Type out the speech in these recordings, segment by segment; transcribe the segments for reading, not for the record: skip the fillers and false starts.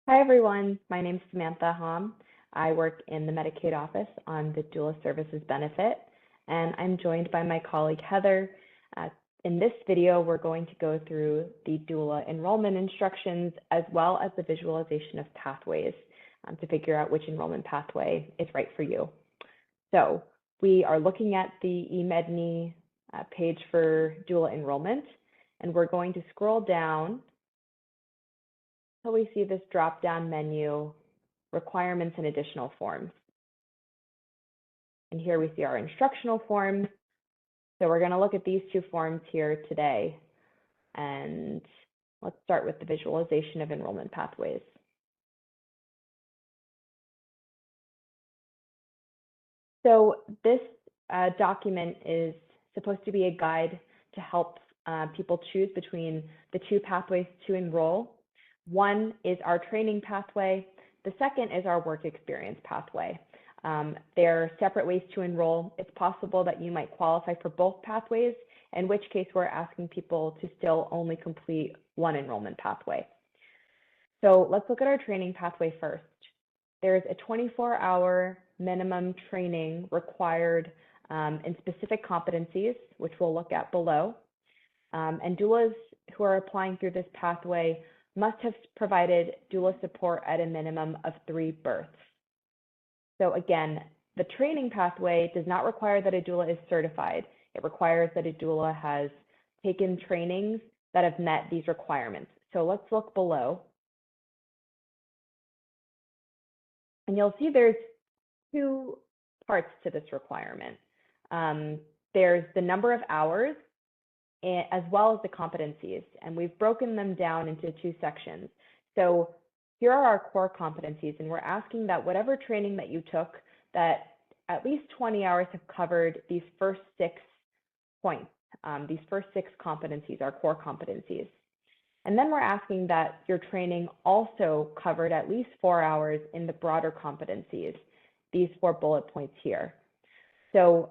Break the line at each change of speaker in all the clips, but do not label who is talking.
Hi, everyone. My name is Samantha Hom. I work in the Medicaid office on the Doula Services benefit, and I'm joined by my colleague Heather. Uh, in this video, we're going to go through the doula enrollment instructions as well as the visualization of pathways to figure out which enrollment pathway is right for you. So we are looking at the eMedNI page for doula enrollment, and we're going to scroll down until we see this drop-down menu, requirements and additional forms. And here we see our instructional forms. So we're going to look at these two forms here today. And let's start with the visualization of enrollment pathways. So this document is supposed to be a guide to help people choose between the two pathways to enroll. One is our training pathway. The second is our work experience pathway. They're separate ways to enroll. It's possible that you might qualify for both pathways, in which case we're asking people to still only complete one enrollment pathway. So let's look at our training pathway first. There's a 24-hour minimum training required in specific competencies, which we'll look at below. And doulas who are applying through this pathway must have provided doula support at a minimum of 3 births. So again, the training pathway does not require that a doula is certified. It requires that a doula has taken trainings that have met these requirements. So let's look below. And you'll see there's 2 parts to this requirement. There's the number of hours as well as the competencies, and we've broken them down into 2 sections. So here are our core competencies, and we're asking that whatever training that you took, that at least 20 hours have covered these first 6 points. These first 6 competencies are core competencies. And then we're asking that your training also covered at least 4 hours in the broader competencies, these 4 bullet points here. So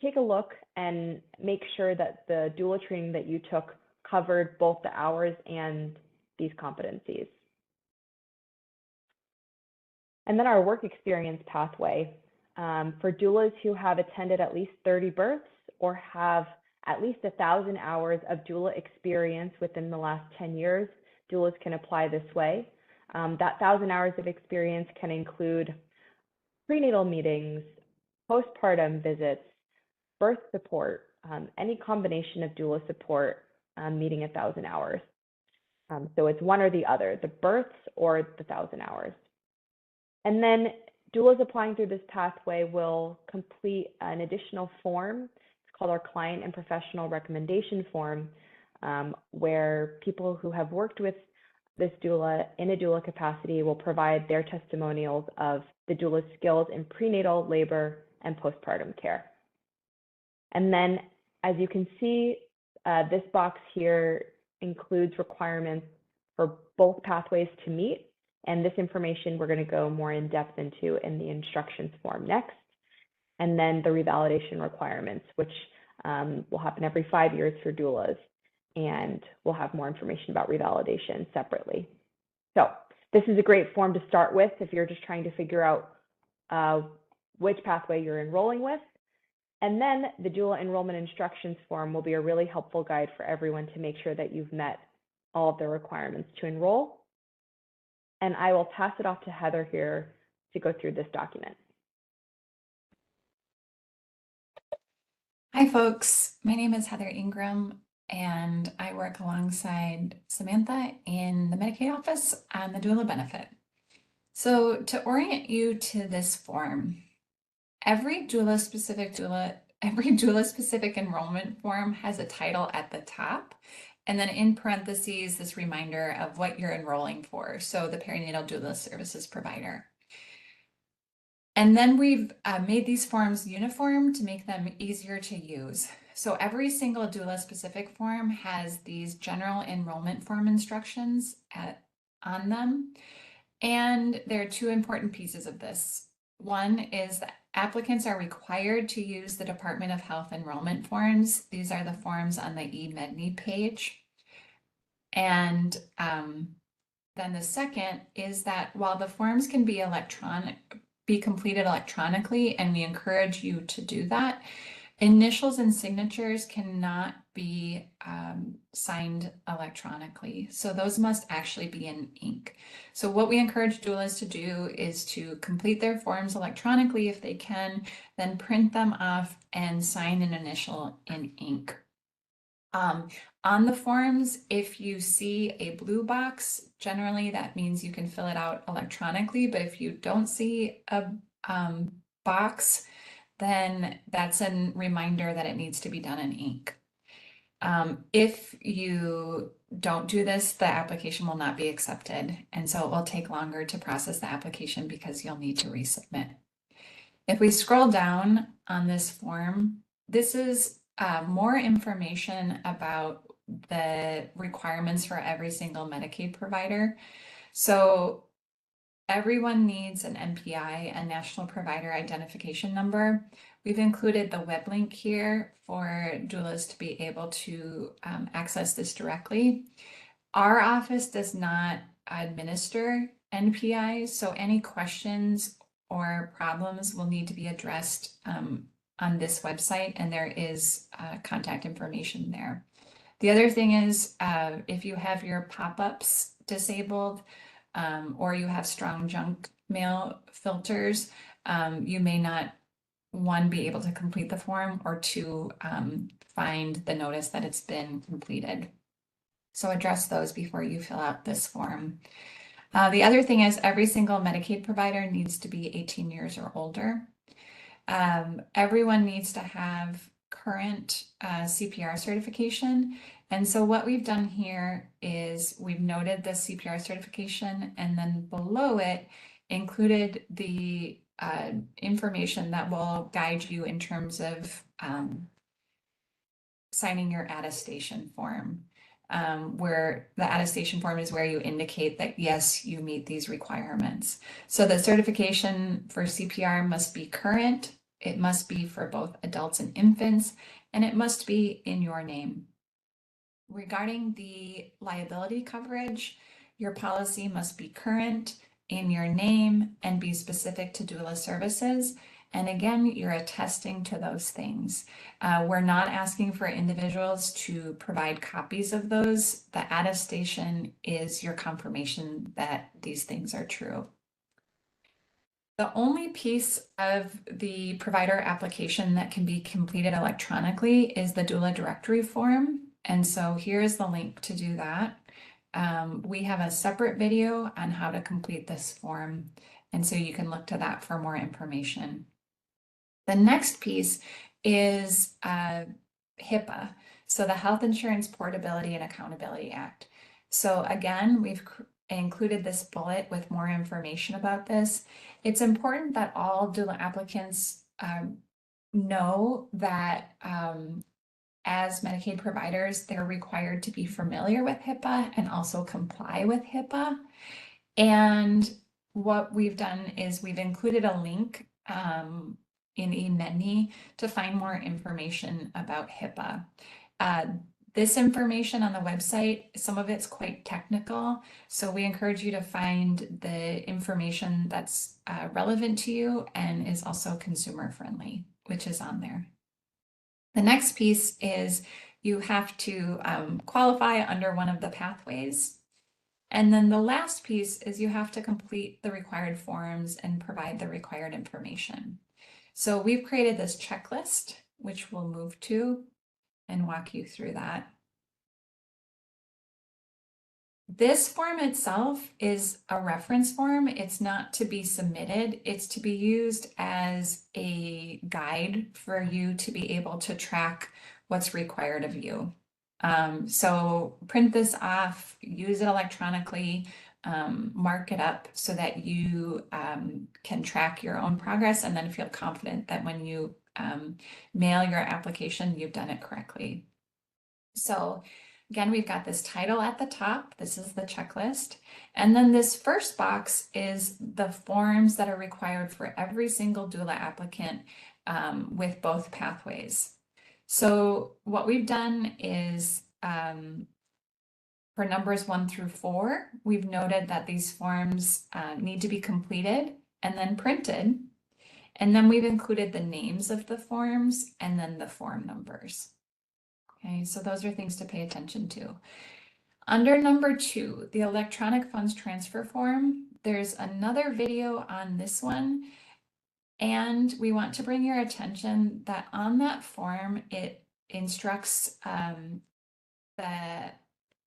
take a look and make sure that the doula training that you took covered both the hours and these competencies. And then our work experience pathway. For doulas who have attended at least 30 births or have at least 1,000 hours of doula experience within the last 10 years, doulas can apply this way. That 1,000 hours of experience can include prenatal meetings, postpartum visits, birth support, any combination of doula support meeting 1,000 hours. So it's one or the other, the births or the 1,000 hours. And then doulas applying through this pathway will complete an additional form. It's called our client and professional recommendation form, where people who have worked with this doula in a doula capacity will provide their testimonials of the doula's skills in prenatal, labor, and postpartum care. And then, as you can see, this box here includes requirements for both pathways to meet. And this information we're going to go more in depth into in the instructions form next. And then the revalidation requirements, which will happen every 5 years for doulas. And we'll have more information about revalidation separately. So this is a great form to start with if you're just trying to figure out which pathway you're enrolling with. And then the doula enrollment instructions form will be a really helpful guide for everyone to make sure that you've met all of the requirements to enroll. And I will pass it off to Heather here to go through this document.
Hi, folks. My name is Heather Ingram, and I work alongside Samantha in the Medicaid office on the doula benefit. So to orient you to this form, every doula-specific enrollment form has a title at the top, and then in parentheses, this reminder of what you're enrolling for. So the perinatal doula services provider. And then we've made these forms uniform to make them easier to use. So every single doula specific form has these general enrollment form instructions on them. And there are 2 important pieces of this. One is that applicants are required to use the Department of Health enrollment forms. These are the forms on the eMedNI page. And then the second is that while the forms can be completed electronically, and we encourage you to do that, initials and signatures cannot be signed electronically. So those must actually be in ink. So what we encourage doulas to do is to complete their forms electronically if they can, then print them off and sign an initial in ink. On the forms, if you see a blue box, generally that means you can fill it out electronically, but if you don't see a box, then that's a reminder that it needs to be done in ink. If you don't do this, the application will not be accepted, and so it will take longer to process the application because you'll need to resubmit. If we scroll down on this form, this is more information about the requirements for every single Medicaid provider. So everyone needs an NPI, a National Provider Identification Number. We've included the web link here for doulas to be able to access this directly. Our office does not administer NPIs, so any questions or problems will need to be addressed on this website, and there is contact information there. The other thing is if you have your pop-ups disabled or you have strong junk mail filters, you may not, one, be able to complete the form, or two, find the notice that it's been completed. So address those before you fill out this form. The other thing is every single Medicaid provider needs to be 18 years or older. Everyone needs to have current CPR certification. And so what we've done here is we've noted the CPR certification, and then below it included the information that will guide you in terms of signing your attestation form, where the attestation form is where you indicate that, yes, you meet these requirements. So the certification for CPR must be current, it must be for both adults and infants, and it must be in your name. Regarding the liability coverage, your policy must be current, in your name, and be specific to doula services. And again, you're attesting to those things. We're not asking for individuals to provide copies of those. The attestation is your confirmation that these things are true. The only piece of the provider application that can be completed electronically is the doula directory form. And so here's the link to do that. We have a separate video on how to complete this form, and so you can look to that for more information. The next piece is HIPAA, so the Health Insurance Portability and Accountability Act. So again, we've included this bullet with more information about this. It's important that all doula applicants know that as Medicaid providers, they're required to be familiar with HIPAA and also comply with HIPAA. And what we've done is we've included a link in eMedNI to find more information about HIPAA. This information on the website, some of it's quite technical, so we encourage you to find the information that's relevant to you and is also consumer friendly, which is on there. The next piece is you have to qualify under one of the pathways. And then the last piece is you have to complete the required forms and provide the required information. So we've created this checklist, which we'll move to and walk you through that. This form itself is a reference form. It's not to be submitted. It's to be used as a guide for you to be able to track what's required of you. So print this off, use it electronically, mark it up so that you can track your own progress and then feel confident that when you mail your application, you've done it correctly. So again, we've got this title at the top. This is the checklist. And then this first box is the forms that are required for every single doula applicant with both pathways. So what we've done is For numbers 1 through 4, we've noted that these forms need to be completed and then printed. And then we've included the names of the forms and then the form numbers. Okay, so those are things to pay attention to. Under number 2, the electronic funds transfer form, there's another video on this one. And we want to bring your attention that on that form, it instructs the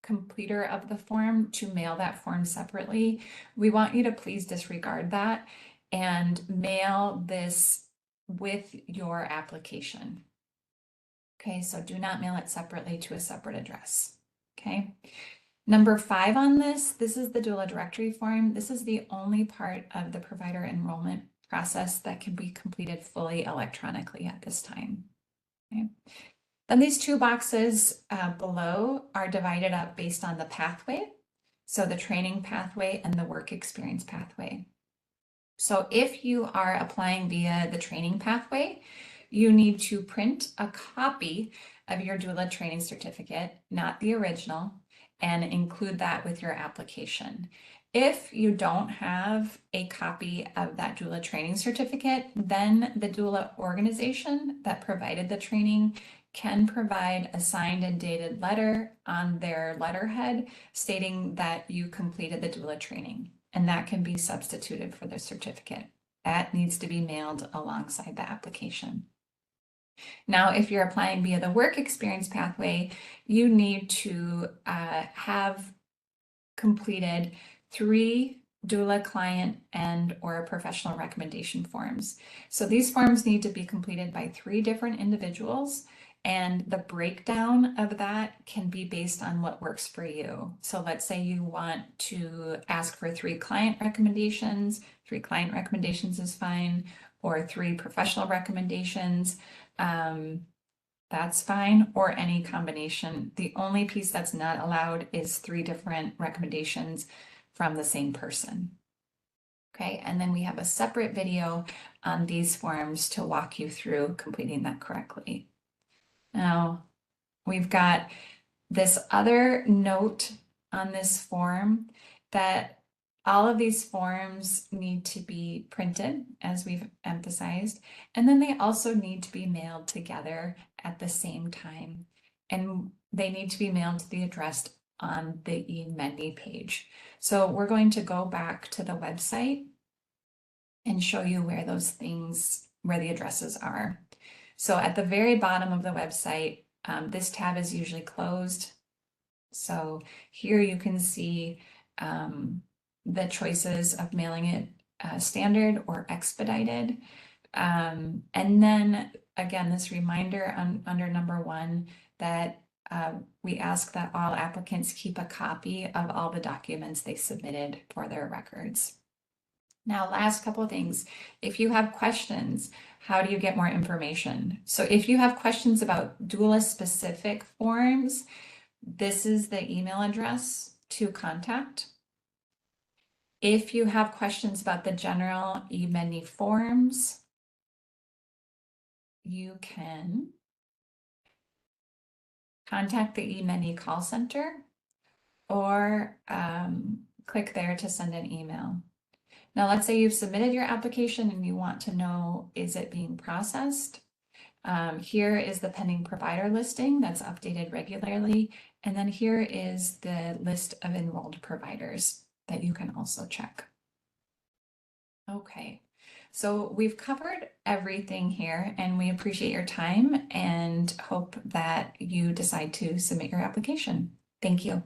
completer of the form to mail that form separately. We want you to please disregard that and mail this with your application. Okay, so do not mail it separately to a separate address. Okay. Number 5 on this is the doula directory form. This is the only part of the provider enrollment process that can be completed fully electronically at this time. Okay. Then these 2 boxes below are divided up based on the pathway. So the training pathway and the work experience pathway. So if you are applying via the training pathway, you need to print a copy of your doula training certificate, not the original, and include that with your application. If you don't have a copy of that doula training certificate, then the doula organization that provided the training can provide a signed and dated letter on their letterhead stating that you completed the doula training, and that can be substituted for the certificate. That needs to be mailed alongside the application. Now, if you're applying via the work experience pathway, you need to have completed 3 doula client and or professional recommendation forms. So these forms need to be completed by 3 different individuals, and the breakdown of that can be based on what works for you. So let's say you want to ask for 3 client recommendations. 3 client recommendations is fine, or 3 professional recommendations. That's fine, or any combination. The only piece that's not allowed is 3 different recommendations from the same person. Okay, and then we have a separate video on these forms to walk you through completing that correctly. Now, we've got this other note on this form that all of these forms need to be printed, as we've emphasized, and then they also need to be mailed together at the same time. And they need to be mailed to the address on the eMeni page. So we're going to go back to the website and show you where those things, where the addresses are. So at the very bottom of the website, this tab is usually closed. So here you can see the choices of mailing it standard or expedited. And then again, this reminder under number 1 that we ask that all applicants keep a copy of all the documents they submitted for their records. Now, last couple of things. If you have questions, how do you get more information? So if you have questions about doula specific forms, this is the email address to contact. If you have questions about the general eMeni forms, you can contact the eMeni call center or click there to send an email. Now, let's say you've submitted your application and you want to know, is it being processed? Here is the pending provider listing that's updated regularly. And then here is the list of enrolled providers that you can also check. Okay, so we've covered everything here, and we appreciate your time and hope that you decide to submit your application. Thank you.